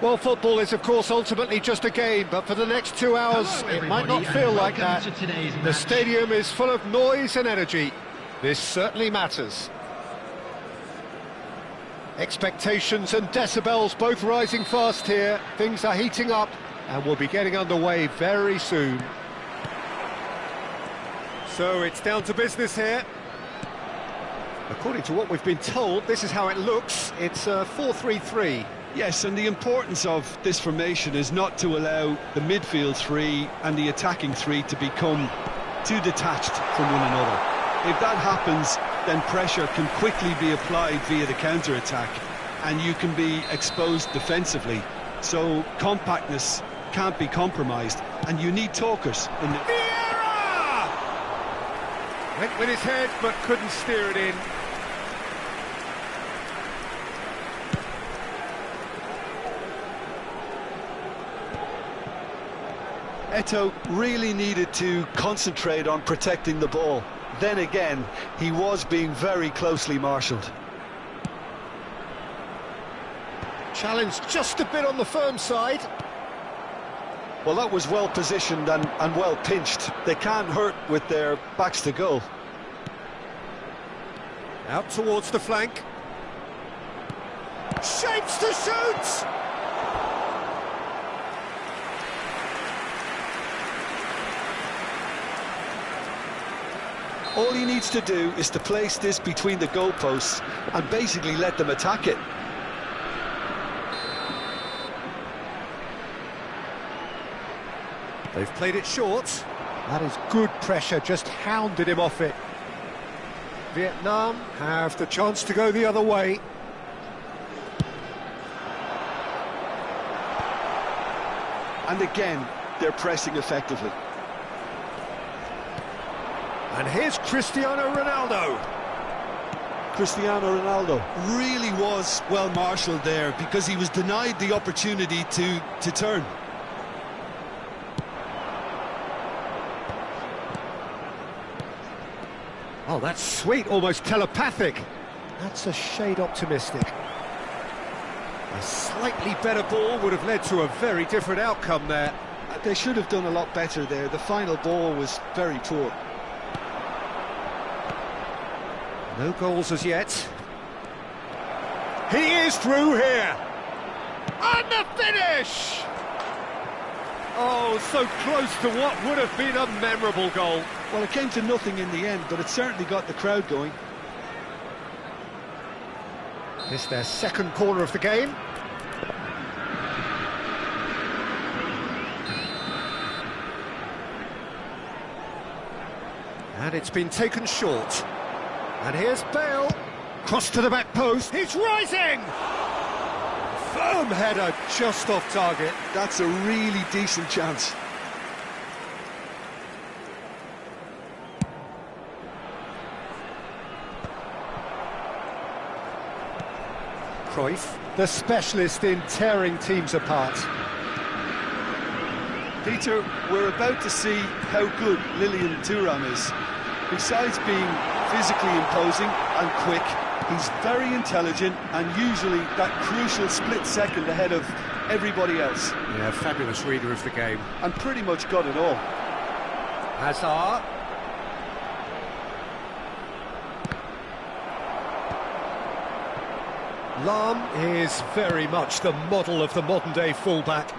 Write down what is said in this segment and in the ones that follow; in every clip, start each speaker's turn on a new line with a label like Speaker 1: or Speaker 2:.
Speaker 1: Well, football is, of course, ultimately just a game, but for the next 2 hours, it might not feel like that. The stadium is full of noise and energy. This certainly matters. Expectations and decibels both rising fast here. Things are heating up, and we'll be getting underway very soon. So it's down to business here. According to what we've been told, this is how it looks. It's a 4-3-3.
Speaker 2: Yes, and the importance of this formation is not to allow the midfield three and the attacking three to become too detached from one another. If that happens, then pressure can quickly be applied via the counter-attack, and you can be exposed defensively. So compactness can't be compromised, and you need talkers in the...
Speaker 1: Vieira! Went with his head, but couldn't steer it in.
Speaker 2: Eto'o really needed to concentrate on protecting the ball. Then again, he was being very closely marshalled.
Speaker 1: Challenge just a bit on the firm side.
Speaker 2: Well, that was well positioned and well pinched. They can't hurt with their backs to goal.
Speaker 1: Out towards the flank. Shapes to shoot!
Speaker 2: All he needs to do is to place this between the goalposts and basically let them attack it.
Speaker 1: They've played it short. That is good pressure, just hounded him off it. Vietnam have the chance to go the other way.
Speaker 2: And again, they're pressing effectively.
Speaker 1: And here's Cristiano Ronaldo.
Speaker 2: Cristiano Ronaldo
Speaker 3: really was well marshalled there because he was denied the opportunity to turn.
Speaker 1: Oh, that's sweet, almost telepathic. That's a shade optimistic. A slightly better ball would have led to a very different outcome there.
Speaker 2: They should have done a lot better there. The final ball was very poor.
Speaker 1: No goals as yet. He is through here. And the finish! Oh, so close to what would have been a memorable goal.
Speaker 2: Well, it came to nothing in the end, but it certainly got the crowd going.
Speaker 1: It's their second corner of the game. And it's been taken short. And here's Bale, cross to the back post, he's rising! Firm header, just off target.
Speaker 2: That's a really decent chance.
Speaker 1: Cruyff, the specialist in tearing teams apart.
Speaker 2: Peter, we're about to see how good Lilian Thuram is. Besides being physically imposing and quick, he's very intelligent and usually that crucial split second ahead of everybody else.
Speaker 1: Yeah, fabulous reader of the game.
Speaker 2: And pretty much got it all.
Speaker 1: Hazard. Lahm is very much the model of the modern-day fullback.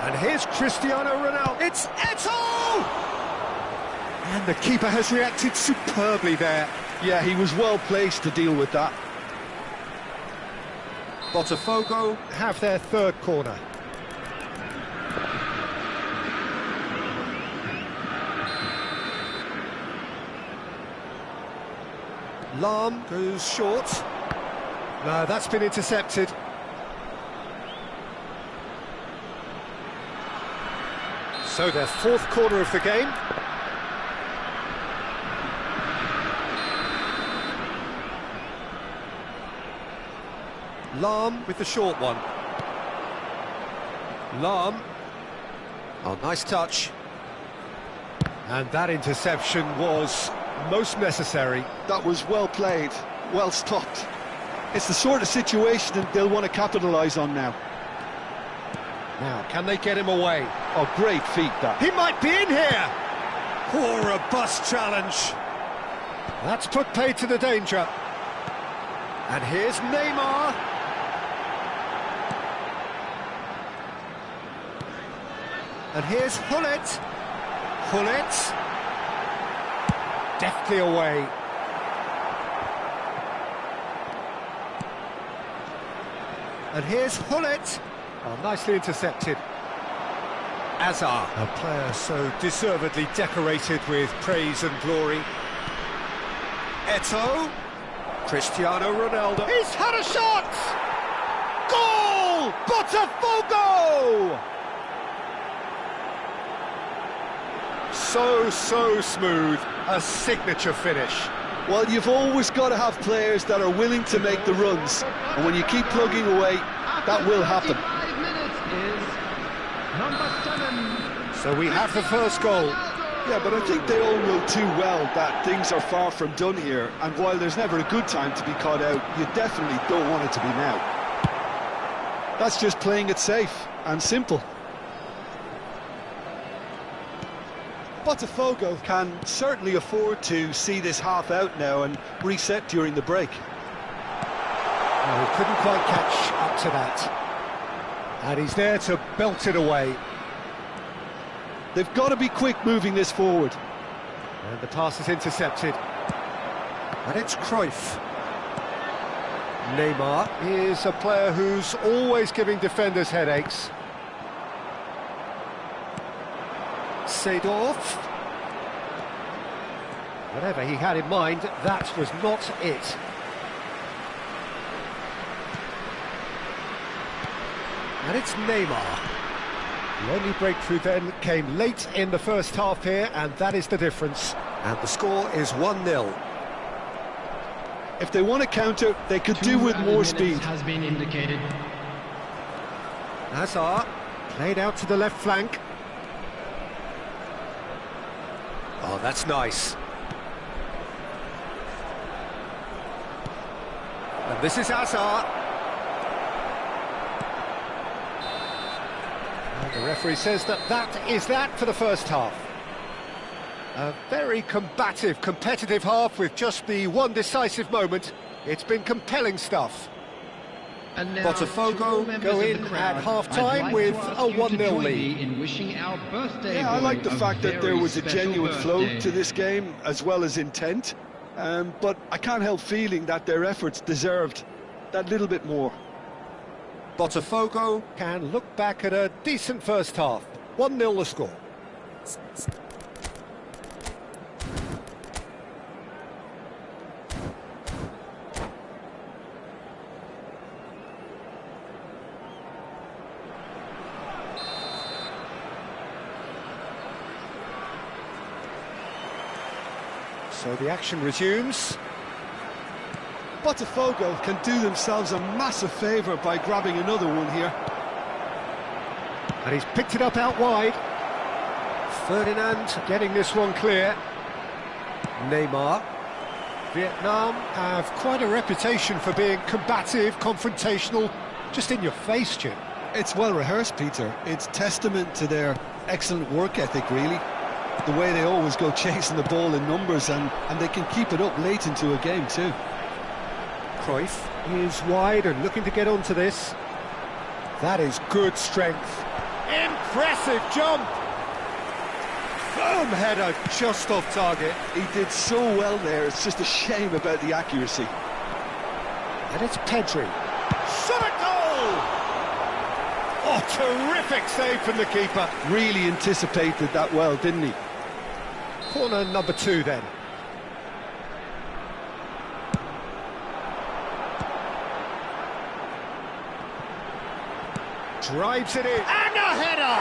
Speaker 1: And here's Cristiano Ronaldo. It's Eto'o! And the keeper has reacted superbly there.
Speaker 2: Yeah, he was well placed to deal with that.
Speaker 1: Botafogo have their third corner. Lahm goes short. No, that's been intercepted. So their fourth corner of the game. Lahm with the short one. Lahm. Oh, nice touch. And that interception was most necessary.
Speaker 2: That was well played, well stopped. It's the sort of situation that they'll want to capitalise on now.
Speaker 1: Now, can they get him away?
Speaker 2: Oh, great feat, that.
Speaker 1: He might be in here! Poor robust challenge. That's put paid to the danger. And here's Neymar. And here's Gullit. Gullit. Deftly away. And here's Gullit. Oh, nicely intercepted. Hazard, a player so deservedly decorated with praise and glory. Eto'o. Cristiano Ronaldo. He's had a shot! Goal! Botafogo! So smooth, a signature finish.
Speaker 2: Well, you've always got to have players that are willing to make the runs, and when you keep plugging away, that will happen.
Speaker 1: So we have the first goal.
Speaker 2: Yeah, but I think they all know too well that things are far from done here, and while there's never a good time to be caught out, you definitely don't want it to be now. That's just playing it safe and simple. Botafogo can certainly afford to see this half out now and reset during the break.
Speaker 1: No, he couldn't quite catch up to that. And he's there to belt it away.
Speaker 2: They've got to be quick moving this forward.
Speaker 1: And the pass is intercepted. And it's Cruyff. Neymar is a player who's always giving defenders headaches. Seedorf. Whatever he had in mind, that was not it. And it's Neymar. The only breakthrough then came late in the first half here, and that is the difference. And the score is 1-0.
Speaker 2: If they want to counter, they could do with more speed.
Speaker 4: Has been indicated.
Speaker 1: Hazard played out to the left flank. Oh, that's nice. And this is Hazard. And the referee says that is that for the first half. A very combative, competitive half with just the one decisive moment. It's been compelling stuff.
Speaker 4: And now,
Speaker 1: Botafogo go in at half-time with a 1-0 lead.
Speaker 4: In wishing our birthday
Speaker 2: Yeah, I like the
Speaker 4: boy
Speaker 2: fact that there was a genuine flow
Speaker 4: birthday.
Speaker 2: to this game, as well as intent. But I can't help feeling that their efforts deserved that little bit more.
Speaker 1: Botafogo can look back at a decent first half. 1-0 the score. So the action resumes.
Speaker 2: Botafogo can do themselves a massive favour by grabbing another one here.
Speaker 1: And he's picked it up out wide. Ferdinand getting this one clear. Neymar. Vietnam have quite a reputation for being combative, confrontational, just in your face, Jim.
Speaker 3: It's well rehearsed, Peter. It's testament to their excellent work ethic, really. The way they always go chasing the ball in numbers, and they can keep it up late into a game too.
Speaker 1: Cruyff is wide and looking to get onto this. That is good strength. Impressive jump! Firm header, just off target.
Speaker 2: He did so well there, it's just a shame about the accuracy.
Speaker 1: And it's Pedri. Shot a goal! Oh, terrific save from the keeper.
Speaker 2: Really anticipated that well, didn't he?
Speaker 1: Corner number 2 then. Drives it in, and a header!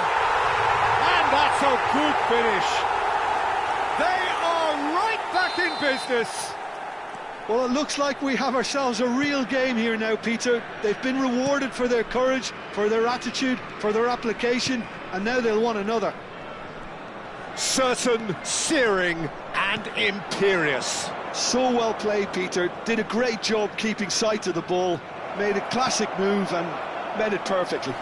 Speaker 1: And that's a good finish. They are right back in business.
Speaker 3: Well, it looks like we have ourselves a real game here now, Peter. They've been rewarded for their courage, for their attitude, for their application, and now they'll want another.
Speaker 1: Certain, searing, and imperious.
Speaker 3: So well played, Peter. Did a great job keeping sight of the ball, made a classic move and met it perfectly.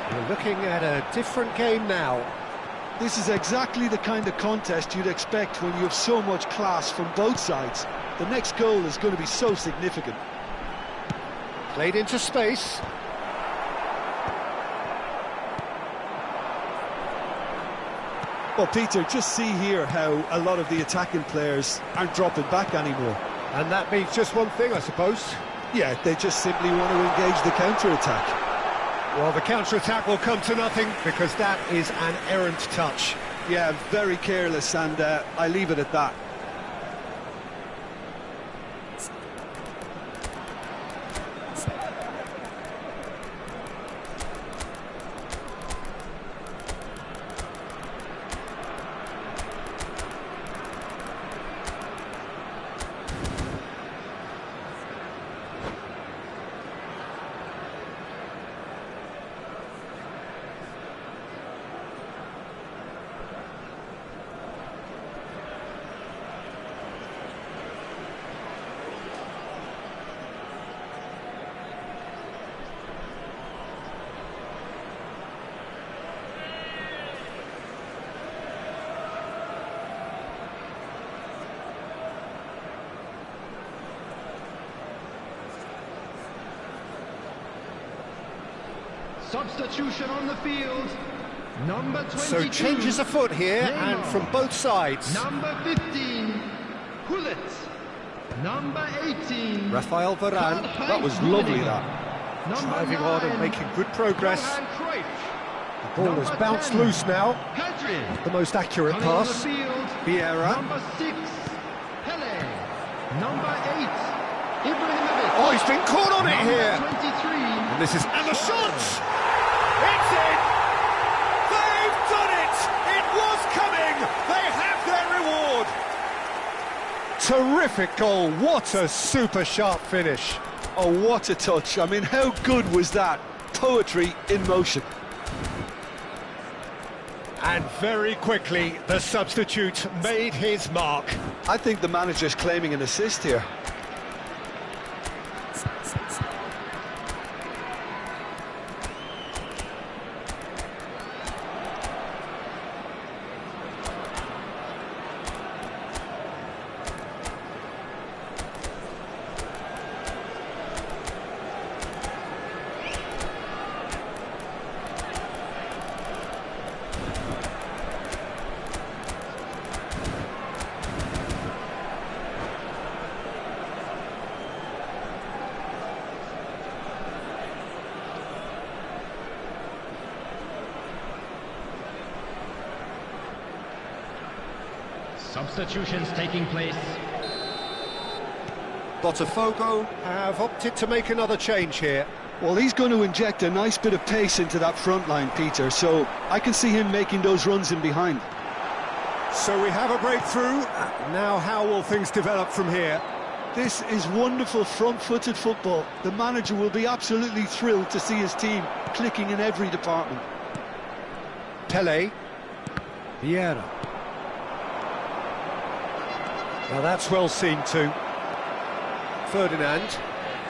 Speaker 1: We're looking at a different game now.
Speaker 3: This is exactly the kind of contest you'd expect when you have so much class from both sides. The next goal is going to be so significant.
Speaker 1: Played into space.
Speaker 3: Well, Peter, just see here how a lot of the attacking players aren't dropping back anymore.
Speaker 1: And that means just one thing, I suppose.
Speaker 3: Yeah, they just simply want to engage the counter-attack.
Speaker 1: Well, the counter-attack will come to nothing because that is an errant touch.
Speaker 2: Yeah, very careless, and I leave it at that.
Speaker 4: Substitution on the field. Number 22.
Speaker 1: So changes afoot here,
Speaker 4: Neymar.
Speaker 1: and from both sides.
Speaker 4: Number 15. Hullet. Number 18.
Speaker 1: Rafael Varane.
Speaker 2: That was lovely, that.
Speaker 4: Number
Speaker 1: Driving
Speaker 4: 9.
Speaker 1: on and making good progress.
Speaker 4: Johan Cruyff.
Speaker 1: The ball has
Speaker 4: Number
Speaker 1: bounced
Speaker 4: 10.
Speaker 1: loose now.
Speaker 4: Pedri.
Speaker 1: The most accurate
Speaker 4: Coming on the
Speaker 1: pass.
Speaker 4: field.
Speaker 1: Vieira.
Speaker 4: Number 6. Pele. Number 8. Ibrahimovic.
Speaker 1: Oh, he's been caught on it
Speaker 4: Number
Speaker 1: here.
Speaker 4: 23.
Speaker 1: And this is... And the shot! It's in! They've done it! It was coming! They have their reward! Terrific goal. What a super sharp finish.
Speaker 2: Oh, what a touch. I mean, how good was that? Poetry in motion.
Speaker 1: And very quickly, the substitute made his mark.
Speaker 2: I think the manager's claiming an assist here.
Speaker 4: Substitutions taking place.
Speaker 1: Botafogo have opted to make another change here.
Speaker 3: Well, he's going to inject a nice bit of pace into that front line, Peter, so I can see him making those runs in behind.
Speaker 1: So we have a breakthrough. Now how will things develop from here?
Speaker 3: This is wonderful front-footed football. The manager will be absolutely thrilled to see his team clicking in every department.
Speaker 1: Pele. Vieira. Now that's well seen too. Ferdinand.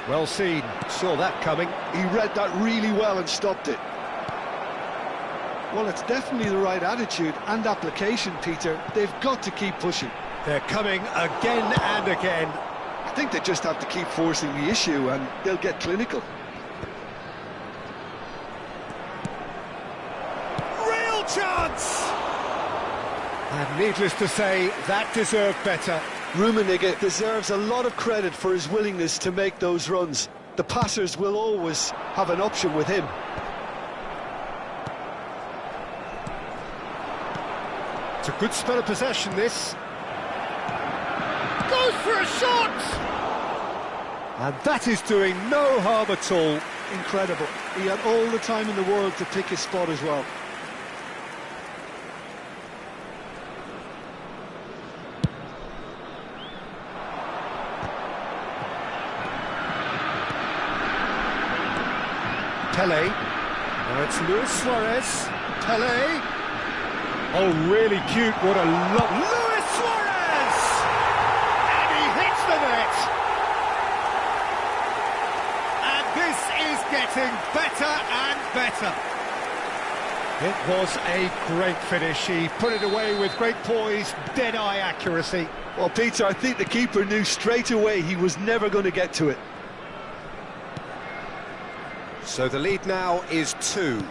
Speaker 1: Well seen. Saw that coming.
Speaker 3: He read that really well and stopped it. Well, it's definitely the right attitude and application, Peter. They've got to keep pushing.
Speaker 1: They're coming again and again.
Speaker 3: I think they just have to keep forcing the issue and they'll get clinical.
Speaker 1: chance! And needless to say, that deserved better.
Speaker 3: Rummenigge deserves a lot of credit for his willingness to make those runs. The passers will always have an option with him.
Speaker 1: It's a good spell of possession, this. Goes for a shot! And that is doing no harm at all.
Speaker 3: Incredible. He had all the time in the world to pick his spot as well.
Speaker 1: Pele. Now it's Luis Suarez. Pele. Oh, really cute. What a look. Luis Suarez! And he hits the net. And this is getting better and better. It was a great finish. He put it away with great poise, dead-eye accuracy.
Speaker 3: Well, Peter, I think the keeper knew straight away he was never going to get to it.
Speaker 1: So the lead now is 2.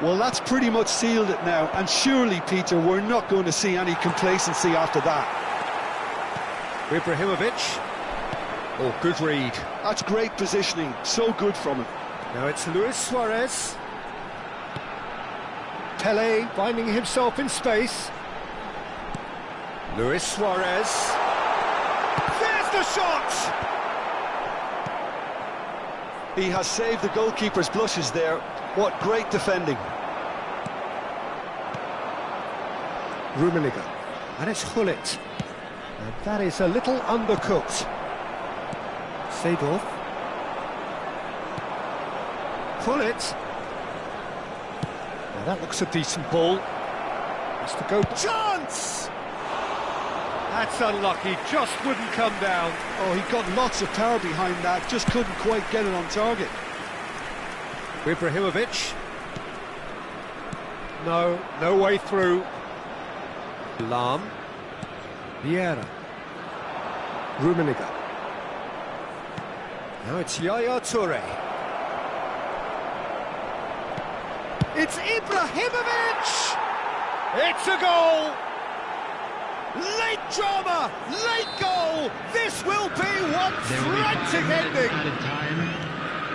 Speaker 3: Well, that's pretty much sealed it now, and surely, Peter, we're not going to see any complacency after that.
Speaker 1: Ibrahimovic. Oh, good read.
Speaker 3: That's great positioning, so good from him.
Speaker 1: Now it's Luis Suarez. Pele finding himself in space. Luis Suarez. There's the shot!
Speaker 3: He has saved the goalkeeper's blushes there. What great defending.
Speaker 1: Rummenigge. And it's Gullit. And that is a little undercooked. Seedorf. Gullit. Now that looks a decent ball. Has to go. Chance! That's unlucky, just wouldn't come down.
Speaker 3: Oh, he got lots of power behind that, just couldn't quite get it on target.
Speaker 1: Ibrahimovic. No way through. Lahm. Vieira. Rummenigge. Now it's Yaya Toure. It's Ibrahimovic! It's a goal! Late drama, late goal. This will be one frantic ending.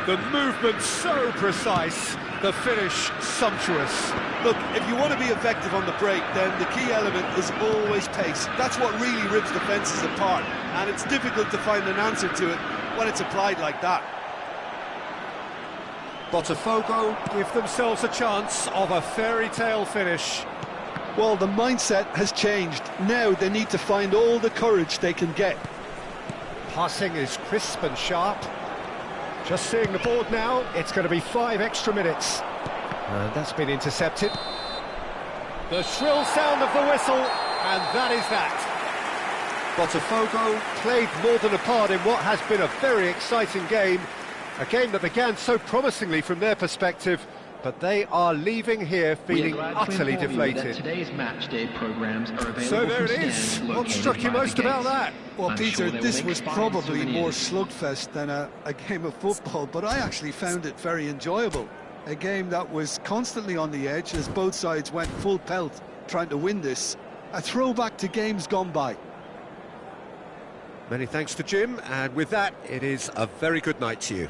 Speaker 1: The movement so precise, the finish sumptuous.
Speaker 3: Look, if you want to be effective on the break, then the key element is always pace. That's what really rips defences apart, and it's difficult to find an answer to it when it's applied like that.
Speaker 1: Botafogo give themselves a chance of a fairy tale finish.
Speaker 3: Well, the mindset has changed. Now they need to find all the courage they can get.
Speaker 1: Passing is crisp and sharp. Just seeing the board now, it's going to be 5 extra minutes. And that's been intercepted. The shrill sound of the whistle, and that is that. Botafogo played more than a part in what has been a very exciting game. A game that began so promisingly from their perspective, but they are leaving here feeling utterly deflated.
Speaker 4: Today's match day programs are available.
Speaker 1: So there it is. What struck you most about that?
Speaker 3: Well, Peter, this was probably more slugfest than a game of football, but I actually found it very enjoyable. A game that was constantly on the edge as both sides went full pelt trying to win this. A throwback to games gone by.
Speaker 1: Many thanks to Jim, and with that, it is a very good night to you.